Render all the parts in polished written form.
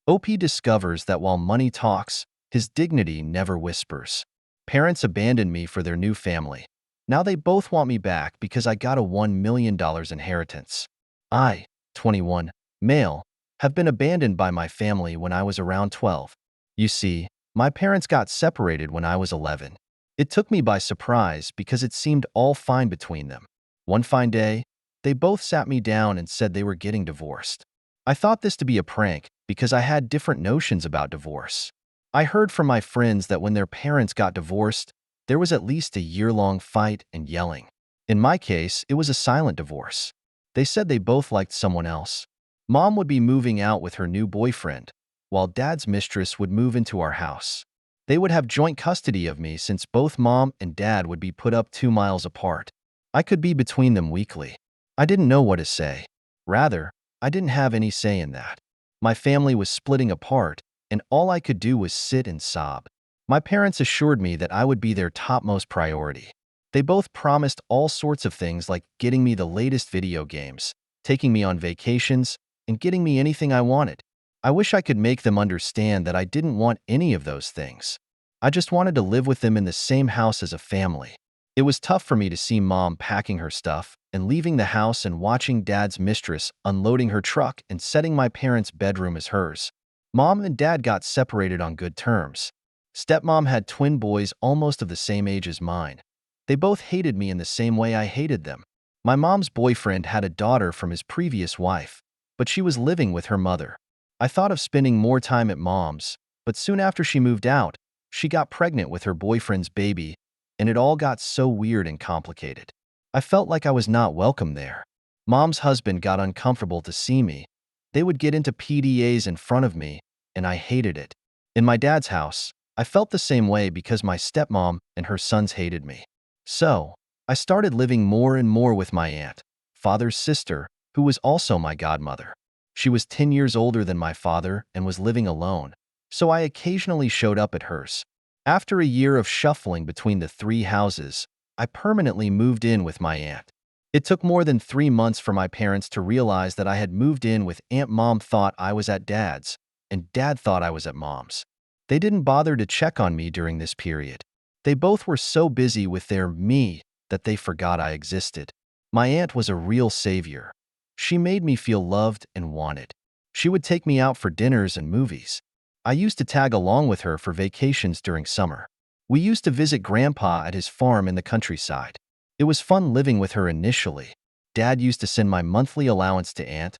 OP discovers that while money talks, his dignity never whispers. Parents abandoned me for their new family. Now they both want me back because I got a $1 million inheritance. I, 21, male, have been abandoned by my family when I was around 12. You see, my parents got separated when I was 11. It took me by surprise because it seemed all fine between them. One fine day, they both sat me down and said they were getting divorced. I thought this to be a prank because I had different notions about divorce. I heard from my friends that when their parents got divorced, there was at least a year-long fight and yelling. In my case, it was a silent divorce. They said they both liked someone else. Mom would be moving out with her new boyfriend, while Dad's mistress would move into our house. They would have joint custody of me since both Mom and Dad would be put up 2 miles apart. I could be between them weekly. I didn't know what to say. Rather, I didn't have any say in that. My family was splitting apart, and all I could do was sit and sob. My parents assured me that I would be their topmost priority. They both promised all sorts of things like getting me the latest video games, taking me on vacations, and getting me anything I wanted. I wish I could make them understand that I didn't want any of those things. I just wanted to live with them in the same house as a family. It was tough for me to see Mom packing her stuff and leaving the house and watching Dad's mistress unloading her truck and setting my parents' bedroom as hers. Mom and Dad got separated on good terms. Stepmom had twin boys almost of the same age as mine. They both hated me in the same way I hated them. My mom's boyfriend had a daughter from his previous wife, but she was living with her mother. I thought of spending more time at Mom's, but soon after she moved out, she got pregnant with her boyfriend's baby, and it all got so weird and complicated. I felt like I was not welcome there. Mom's husband got uncomfortable to see me. They would get into PDAs in front of me, and I hated it. In my dad's house, I felt the same way because my stepmom and her sons hated me. So, I started living more and more with my aunt, father's sister, who was also my godmother. She was 10 years older than my father and was living alone, so I occasionally showed up at hers. After a year of shuffling between the 3 houses, I permanently moved in with my aunt. It took more than 3 months for my parents to realize that I had moved in with Aunt. Mom thought I was at Dad's, and Dad thought I was at Mom's. They didn't bother to check on me during this period. They both were so busy with their me that they forgot I existed. My aunt was a real savior. She made me feel loved and wanted. She would take me out for dinners and movies. I used to tag along with her for vacations during summer. We used to visit Grandpa at his farm in the countryside. It was fun living with her initially. Dad used to send my monthly allowance to Aunt,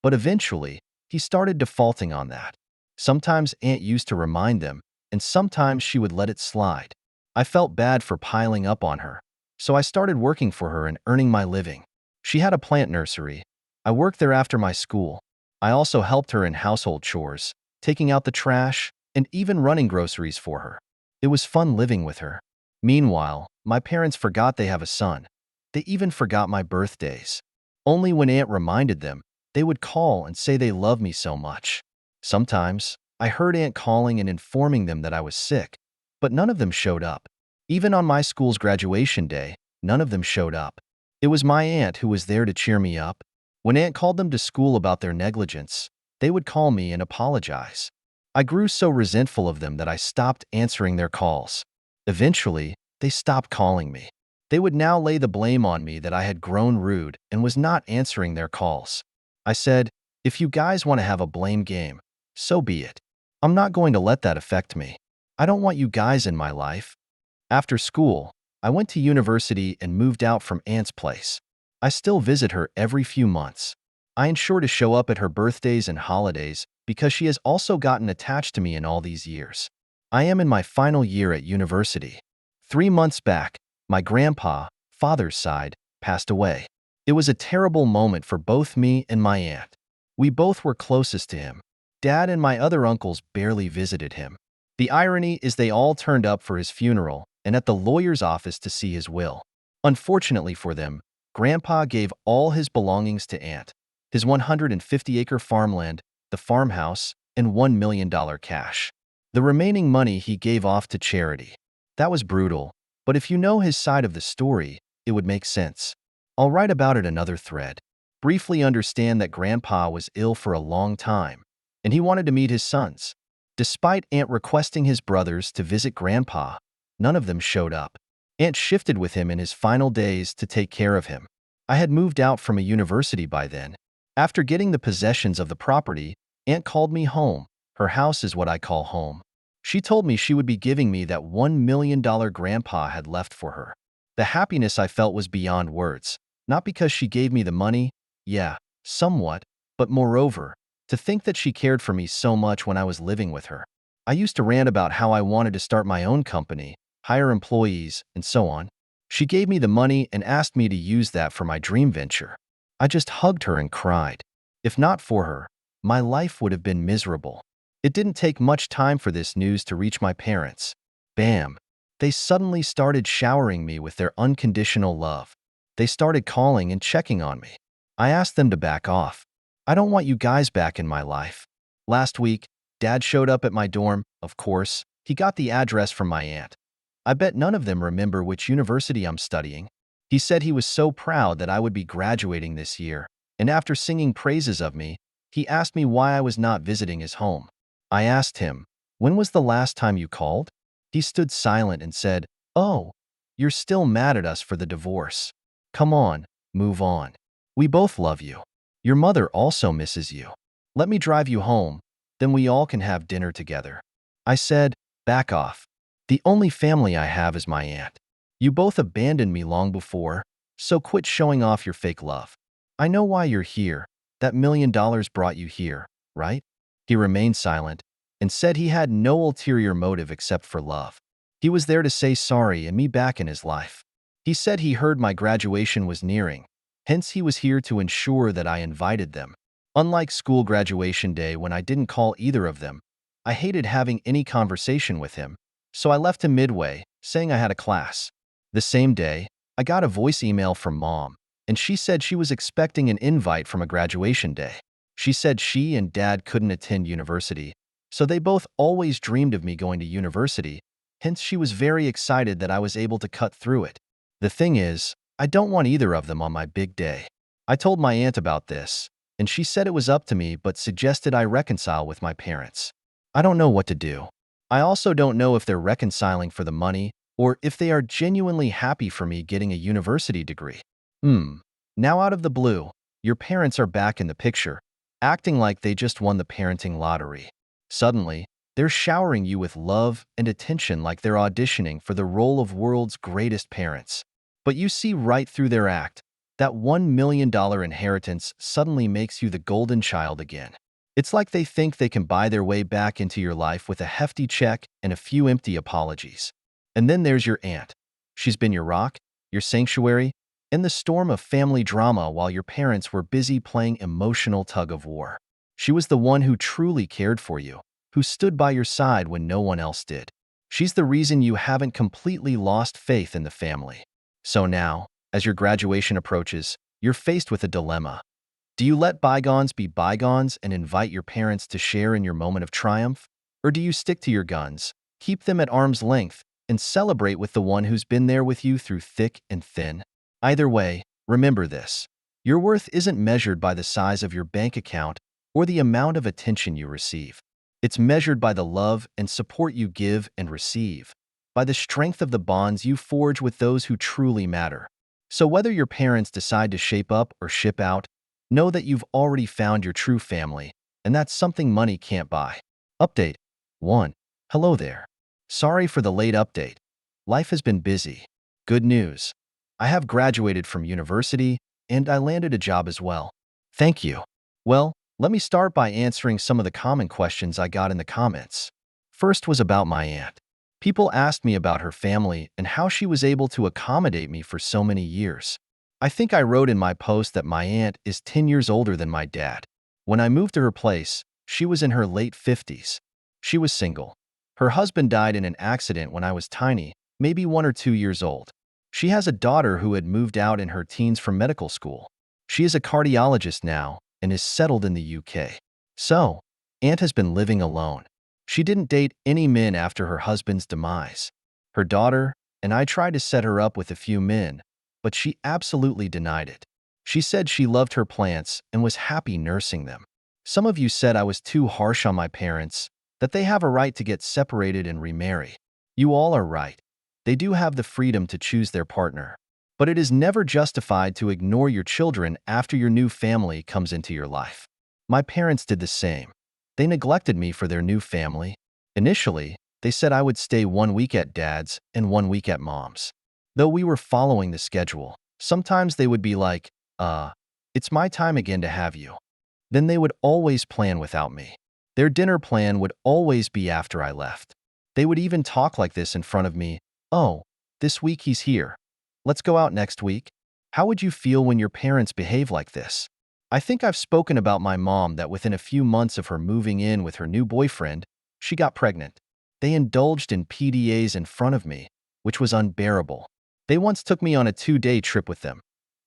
but eventually, he started defaulting on that. Sometimes Aunt used to remind them, and sometimes she would let it slide. I felt bad for piling up on her, so I started working for her and earning my living. She had a plant nursery. I worked there after my school. I also helped her in household chores, taking out the trash, and even running groceries for her. It was fun living with her. Meanwhile, my parents forgot they have a son. They even forgot my birthdays. Only when Aunt reminded them, they would call and say they love me so much. Sometimes, I heard Aunt calling and informing them that I was sick, but none of them showed up. Even on my school's graduation day, none of them showed up. It was my aunt who was there to cheer me up. When Aunt called them to school about their negligence, they would call me and apologize. I grew so resentful of them that I stopped answering their calls. Eventually, they stopped calling me. They would now lay the blame on me that I had grown rude and was not answering their calls. I said, if you guys want to have a blame game, so be it. I'm not going to let that affect me. I don't want you guys in my life. After school, I went to university and moved out from Aunt's place. I still visit her every few months. I ensure to show up at her birthdays and holidays because she has also gotten attached to me in all these years. I am in my final year at university. 3 months back, my grandpa, father's side, passed away. It was a terrible moment for both me and my aunt. We both were closest to him. Dad and my other uncles barely visited him. The irony is they all turned up for his funeral and at the lawyer's office to see his will. Unfortunately for them, Grandpa gave all his belongings to Aunt, his 150-acre farmland, the farmhouse, and $1 million cash. The remaining money he gave off to charity. That was brutal, but if you know his side of the story, it would make sense. I'll write about it another thread. Briefly understand that Grandpa was ill for a long time. and he wanted to meet his sons. Despite Aunt requesting his brothers to visit Grandpa, none of them showed up. Aunt shifted with him in his final days to take care of him. I had moved out from a university by then. After getting the possessions of the property, Aunt called me home. Her house is what I call home. She told me she would be giving me that $1 million Grandpa had left for her. The happiness I felt was beyond words, not because she gave me the money, yeah, somewhat, but moreover, to think that she cared for me so much when I was living with her. I used to rant about how I wanted to start my own company, hire employees, and so on. She gave me the money and asked me to use that for my dream venture. I just hugged her and cried. If not for her, my life would have been miserable. It didn't take much time for this news to reach my parents. Bam! They suddenly started showering me with their unconditional love. They started calling and checking on me. I asked them to back off. I don't want you guys back in my life. Last week, Dad showed up at my dorm, of course. He got the address from my aunt. I bet none of them remember which university I'm studying. He said he was so proud that I would be graduating this year, and after singing praises of me, he asked me why I was not visiting his home. I asked him, "When was the last time you called?" He stood silent and said, "Oh, you're still mad at us for the divorce. Come on, move on. We both love you. Your mother also misses you. Let me drive you home, then we all can have dinner together." I said, "Back off. The only family I have is my aunt. You both abandoned me long before, so quit showing off your fake love. I know why you're here. That $1 million brought you here, right?" He remained silent and said he had no ulterior motive except for love. He was there to say sorry and me back in his life. He said he heard my graduation was nearing, hence he was here to ensure that I invited them. Unlike school graduation day when I didn't call either of them, I hated having any conversation with him, so I left him midway, saying I had a class. The same day, I got a voice email from Mom, and she said she was expecting an invite from a graduation day. She said she and Dad couldn't attend university, so they both always dreamed of me going to university, hence she was very excited that I was able to cut through it. The thing is, I don't want either of them on my big day. I told my aunt about this, and she said it was up to me but suggested I reconcile with my parents. I don't know what to do. I also don't know if they're reconciling for the money or if they are genuinely happy for me getting a university degree. Now out of the blue, your parents are back in the picture, acting like they just won the parenting lottery. Suddenly, they're showering you with love and attention like they're auditioning for the role of world's greatest parents. But you see right through their act. That $1 million inheritance suddenly makes you the golden child again. It's like they think they can buy their way back into your life with a hefty check and a few empty apologies. And then there's your aunt. She's been your rock, your sanctuary, in the storm of family drama while your parents were busy playing emotional tug-of-war. She was the one who truly cared for you, who stood by your side when no one else did. She's the reason you haven't completely lost faith in the family. So now, as your graduation approaches, you're faced with a dilemma. Do you let bygones be bygones and invite your parents to share in your moment of triumph? Or do you stick to your guns, keep them at arm's length, and celebrate with the one who's been there with you through thick and thin? Either way, remember this. Your worth isn't measured by the size of your bank account or the amount of attention you receive. It's measured by the love and support you give and receive, by the strength of the bonds you forge with those who truly matter. So whether your parents decide to shape up or ship out, know that you've already found your true family, and that's something money can't buy. Update 1. Hello there. Sorry for the late update. Life has been busy. Good news. I have graduated from university, and I landed a job as well. Thank you. Well, let me start by answering some of the common questions I got in the comments. First was about my aunt. People asked me about her family and how she was able to accommodate me for so many years. I think I wrote in my post that my aunt is 10 years older than my dad. When I moved to her place, she was in her late 50s. She was single. Her husband died in an accident when I was tiny, maybe 1 or 2 years old. She has a daughter who had moved out in her teens from medical school. She is a cardiologist now and is settled in the UK. So, Aunt has been living alone. She didn't date any men after her husband's demise. Her daughter and I tried to set her up with a few men, but she absolutely denied it. She said she loved her plants and was happy nursing them. Some of you said I was too harsh on my parents, that they have a right to get separated and remarry. You all are right. They do have the freedom to choose their partner. But it is never justified to ignore your children after your new family comes into your life. My parents did the same. They neglected me for their new family. Initially, they said I would stay 1 week at dad's and 1 week at mom's. Though we were following the schedule, sometimes they would be like, it's my time again to have you. Then they would always plan without me. Their dinner plan would always be after I left. They would even talk like this in front of me. Oh, this week he's here. Let's go out next week. How would you feel when your parents behave like this? I think I've spoken about my mom that within a few months of her moving in with her new boyfriend, she got pregnant. They indulged in PDAs in front of me, which was unbearable. They once took me on a 2-day trip with them.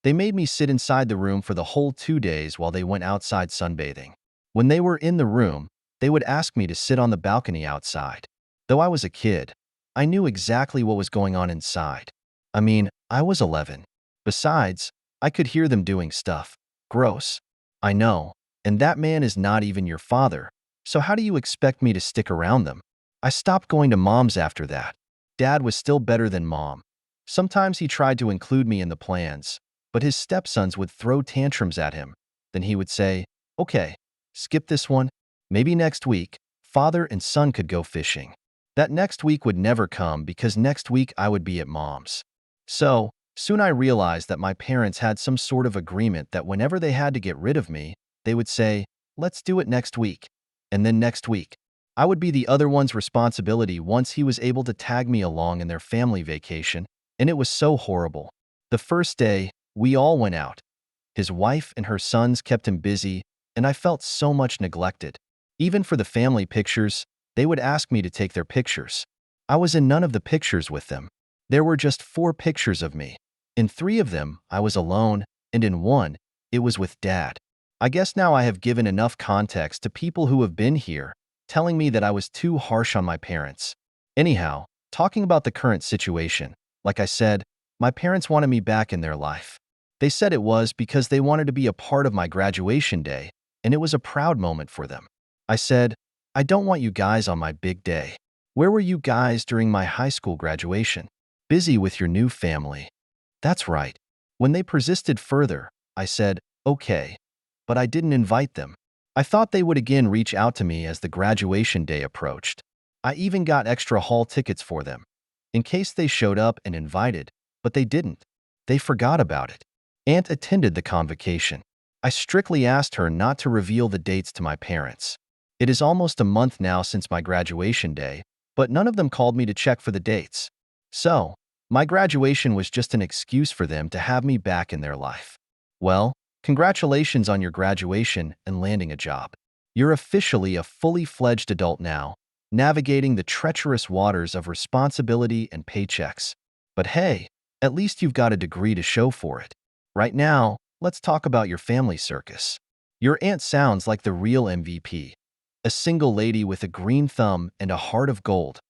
They made me sit inside the room for the whole 2 days while they went outside sunbathing. When they were in the room, they would ask me to sit on the balcony outside. Though I was a kid, I knew exactly what was going on inside. I mean, I was 11. Besides, I could hear them doing stuff. Gross. I know. And that man is not even your father. So how do you expect me to stick around them? I stopped going to mom's after that. Dad was still better than mom. Sometimes he tried to include me in the plans, but his stepsons would throw tantrums at him. Then he would say, okay, skip this one. Maybe next week, father and son could go fishing. That next week would never come because next week I would be at mom's. So, soon I realized that my parents had some sort of agreement that whenever they had to get rid of me, they would say, let's do it next week. And then next week, I would be the other one's responsibility once he was able to tag me along in their family vacation, and it was so horrible. The first day, we all went out. His wife and her sons kept him busy, and I felt so much neglected. Even for the family pictures, they would ask me to take their pictures. I was in none of the pictures with them. There were just 4 pictures of me. In 3 of them, I was alone, and in 1, it was with Dad. I guess now I have given enough context to people who have been here, telling me that I was too harsh on my parents. Anyhow, talking about the current situation, like I said, my parents wanted me back in their life. They said it was because they wanted to be a part of my graduation day, and it was a proud moment for them. I said, I don't want you guys on my big day. Where were you guys during my high school graduation? Busy with your new family. That's right. When they persisted further, I said, okay, but I didn't invite them. I thought they would again reach out to me as the graduation day approached. I even got extra hall tickets for them, in case they showed up and invited, but they didn't. They forgot about it. Aunt attended the convocation. I strictly asked her not to reveal the dates to my parents. It is almost a month now since my graduation day, but none of them called me to check for the dates. So, my graduation was just an excuse for them to have me back in their life. Well, congratulations on your graduation and landing a job. You're officially a fully fledged adult now, navigating the treacherous waters of responsibility and paychecks. But hey, at least you've got a degree to show for it. Right now, let's talk about your family circus. Your aunt sounds like the real MVP. A single lady with a green thumb and a heart of gold,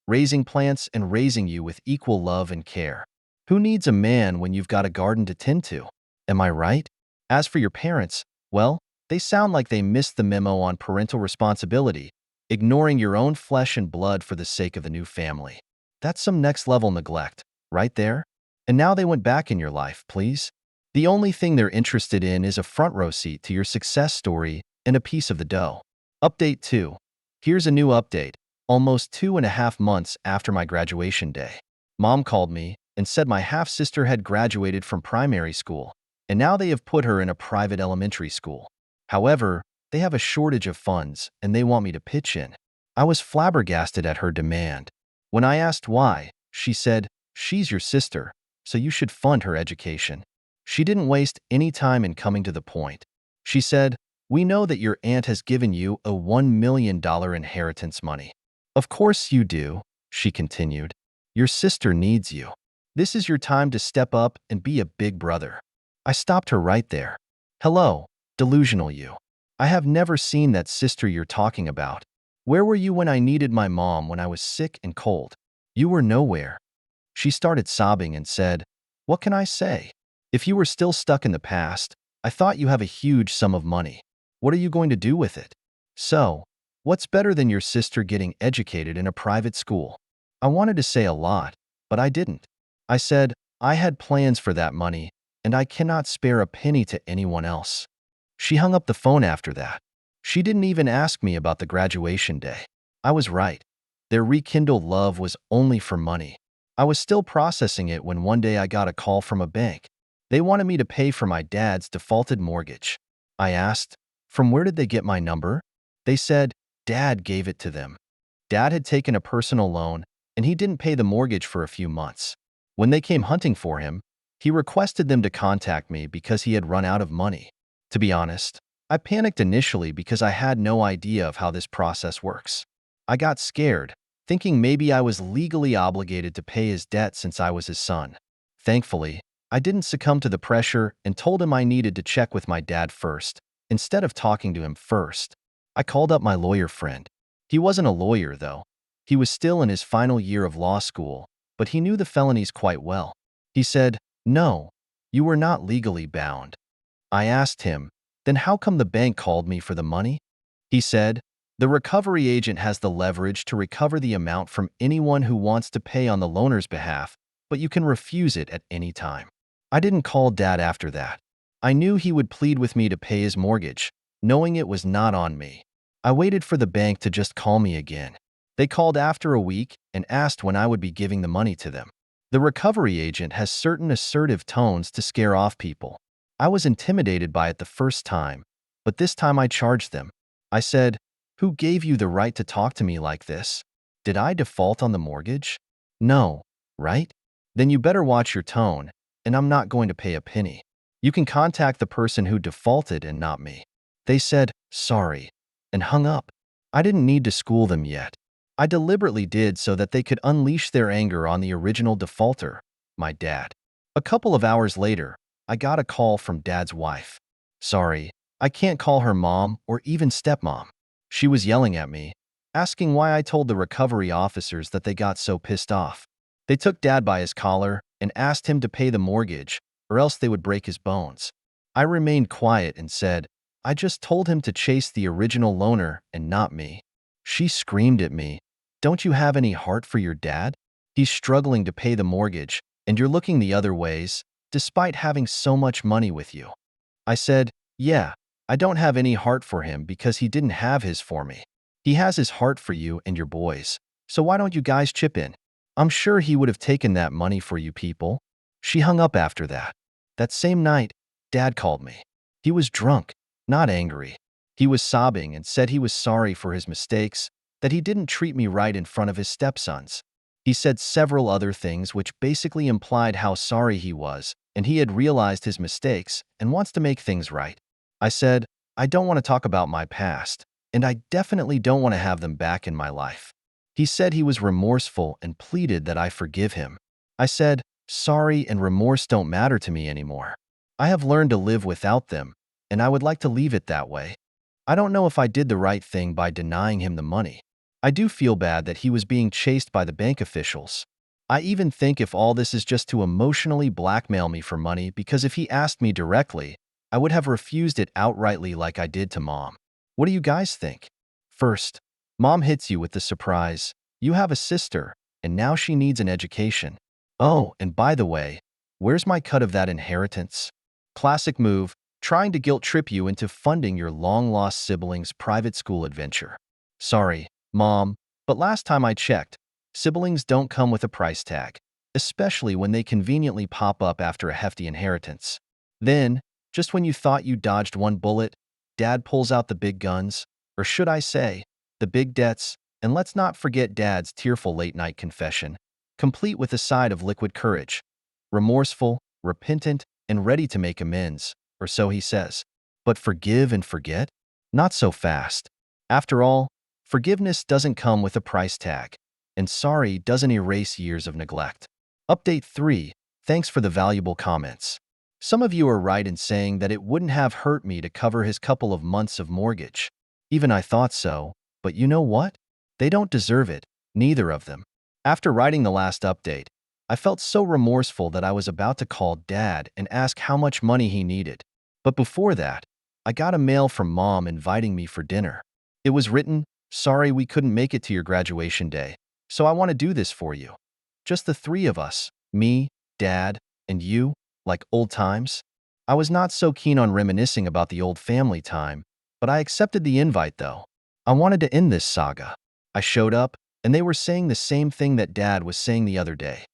raising plants and raising you with equal love and care. Who needs a man when you've got a garden to tend to? Am I right? As for your parents, well, they sound like they missed the memo on parental responsibility, ignoring your own flesh and blood for the sake of the new family. That's some next-level neglect, right there? And now they went back in your life, please? The only thing they're interested in is a front-row seat to your success story and a piece of the dough. Update 2. Here's a new update. Almost 2.5 months after my graduation day, Mom called me and said my half-sister had graduated from primary school, and now they have put her in a private elementary school. However, they have a shortage of funds, and they want me to pitch in. I was flabbergasted at her demand. When I asked why, she said, she's your sister, so you should fund her education. She didn't waste any time in coming to the point. She said, we know that your aunt has given you a $1 million inheritance money. Of course you do, she continued. Your sister needs you. This is your time to step up and be a big brother. I stopped her right there. Hello, delusional you. I have never seen that sister you're talking about. Where were you when I needed my mom when I was sick and cold? You were nowhere. She started sobbing and said, what can I say? If you were still stuck in the past, I thought you have a huge sum of money. What are you going to do with it? So, what's better than your sister getting educated in a private school? I wanted to say a lot, but I didn't. I said, I had plans for that money, and I cannot spare a penny to anyone else. She hung up the phone after that. She didn't even ask me about the graduation day. I was right. Their rekindled love was only for money. I was still processing it when one day I got a call from a bank. They wanted me to pay for my dad's defaulted mortgage. I asked, from where did they get my number? They said, Dad gave it to them. Dad had taken a personal loan, and he didn't pay the mortgage for a few months. When they came hunting for him, he requested them to contact me because he had run out of money. To be honest, I panicked initially because I had no idea of how this process works. I got scared, thinking maybe I was legally obligated to pay his debt since I was his son. Thankfully, I didn't succumb to the pressure and told him I needed to check with my dad first, instead of talking to him first. I called up my lawyer friend. He wasn't a lawyer, though. He was still in his final year of law school, but he knew the felonies quite well. He said, No, you were not legally bound. I asked him, then how come the bank called me for the money? He said, the recovery agent has the leverage to recover the amount from anyone who wants to pay on the loaner's behalf, but you can refuse it at any time. I didn't call Dad after that. I knew he would plead with me to pay his mortgage, knowing it was not on me. I waited for the bank to just call me again. They called after a week and asked when I would be giving the money to them. The recovery agent has certain assertive tones to scare off people. I was intimidated by it the first time, but this time I charged them. I said, Who gave you the right to talk to me like this? Did I default on the mortgage? No, right? Then you better watch your tone, and I'm not going to pay a penny. You can contact the person who defaulted and not me. They said, sorry, and hung up. I didn't need to school them yet. I deliberately did so that they could unleash their anger on the original defaulter, my dad. A couple of hours later, I got a call from Dad's wife. Sorry, I can't call her mom or even stepmom. She was yelling at me, asking why I told the recovery officers that they got so pissed off. They took Dad by his collar and asked him to pay the mortgage, or else they would break his bones. I remained quiet and said, I just told him to chase the original loaner and not me. She screamed at me, Don't you have any heart for your dad? He's struggling to pay the mortgage, and you're looking the other ways, despite having so much money with you. I said, yeah, I don't have any heart for him because he didn't have his for me. He has his heart for you and your boys, so why don't you guys chip in? I'm sure he would have taken that money for you people. She hung up after that. That same night, Dad called me. He was drunk, not angry. He was sobbing and said he was sorry for his mistakes, that he didn't treat me right in front of his stepsons. He said several other things which basically implied how sorry he was, and he had realized his mistakes and wants to make things right. I said, I don't want to talk about my past, and I definitely don't want to have them back in my life. He said he was remorseful and pleaded that I forgive him. I said, sorry and remorse don't matter to me anymore. I have learned to live without them, and I would like to leave it that way. I don't know if I did the right thing by denying him the money. I do feel bad that he was being chased by the bank officials. I even think if all this is just to emotionally blackmail me for money, because if he asked me directly, I would have refused it outrightly like I did to Mom. What do you guys think? First, Mom hits you with the surprise, you have a sister, and now she needs an education. Oh, and by the way, where's my cut of that inheritance? Classic move, trying to guilt trip you into funding your long-lost siblings' private school adventure. Sorry, Mom, but last time I checked, siblings don't come with a price tag, especially when they conveniently pop up after a hefty inheritance. Then, just when you thought you dodged one bullet, Dad pulls out the big guns, or should I say, the big debts, and let's not forget Dad's tearful late-night confession, complete with a side of liquid courage. Remorseful, repentant, and ready to make amends, or so he says. But forgive and forget? Not so fast. After all, forgiveness doesn't come with a price tag, and sorry doesn't erase years of neglect. Update 3. Thanks for the valuable comments. Some of you are right in saying that it wouldn't have hurt me to cover his couple of months of mortgage. Even I thought so, but you know what? They don't deserve it, neither of them. After writing the last update, I felt so remorseful that I was about to call Dad and ask how much money he needed. But before that, I got a mail from Mom inviting me for dinner. It was written, "Sorry we couldn't make it to your graduation day, so I want to do this for you." Just the three of us, me, Dad, and you, like old times. I was not so keen on reminiscing about the old family time, but I accepted the invite though. I wanted to end this saga. I showed up, and they were saying the same thing that Dad was saying the other day.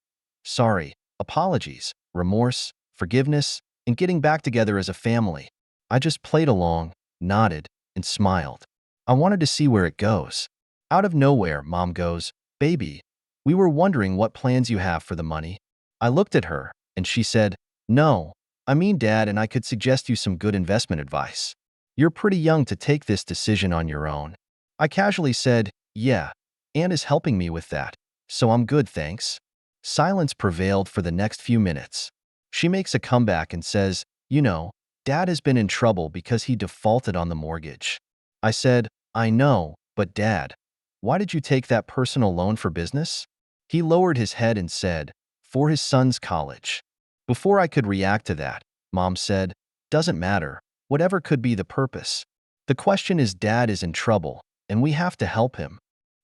Sorry, apologies, remorse, forgiveness, and getting back together as a family. I just played along, nodded, and smiled. I wanted to see where it goes. Out of nowhere, Mom goes, "Baby, we were wondering what plans you have for the money." I looked at her, and she said, "No, I mean, Dad, and I could suggest you some good investment advice. You're pretty young to take this decision on your own." I casually said, "Yeah, Anne is helping me with that, so I'm good, thanks." Silence prevailed for the next few minutes. She makes a comeback and says, "Dad has been in trouble because he defaulted on the mortgage." I said, "I know, but Dad, why did you take that personal loan for business?" He lowered his head and said, "For his son's college." Before I could react to that, Mom said, "Doesn't matter, whatever could be the purpose. The question is Dad is in trouble, and we have to help him."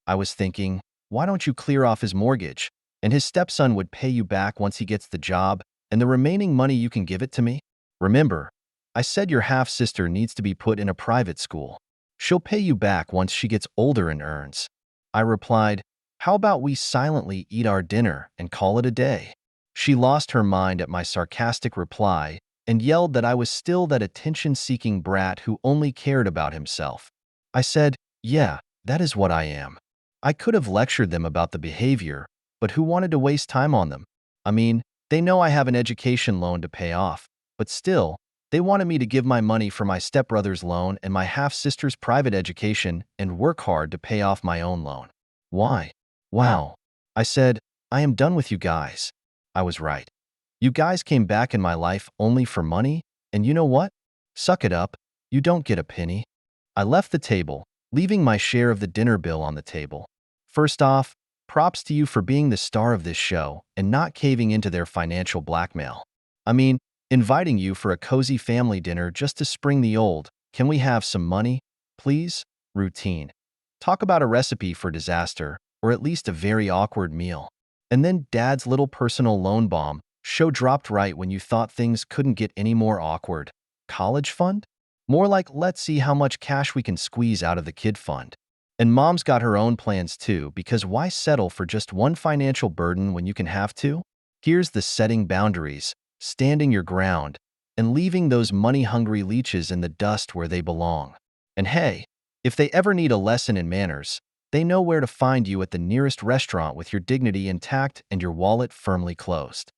I was thinking, why don't you clear off his mortgage, and his stepson would pay you back once he gets the job, and the remaining money you can give it to me? Remember, I said your half-sister needs to be put in a private school. She'll pay you back once she gets older and earns. I replied, "How about we silently eat our dinner and call it a day?" She lost her mind at my sarcastic reply and yelled that I was still that attention-seeking brat who only cared about himself. I said, "Yeah, that is what I am." I could have lectured them about the behavior, but who wanted to waste time on them? I mean, they know I have an education loan to pay off, but still, they wanted me to give my money for my stepbrother's loan and my half-sister's private education and work hard to pay off my own loan. Why? Wow. I said, "I am done with you guys." I was right. You guys came back in my life only for money, and you know what? Suck it up. You don't get a penny. I left the table, leaving my share of the dinner bill on the table. First off, props to you for being the star of this show and not caving into their financial blackmail. I mean, inviting you for a cozy family dinner just to spring the old, "Can we have some money, please?" routine. Talk about a recipe for disaster, or at least a very awkward meal. And then Dad's little personal loan bomb, show dropped right when you thought things couldn't get any more awkward. College fund? More like, let's see how much cash we can squeeze out of the kid fund. And Mom's got her own plans too, because why settle for just one financial burden when you can have two? Here's the setting boundaries, standing your ground, and leaving those money-hungry leeches in the dust where they belong. And hey, if they ever need a lesson in manners, they know where to find you at the nearest restaurant with your dignity intact and your wallet firmly closed.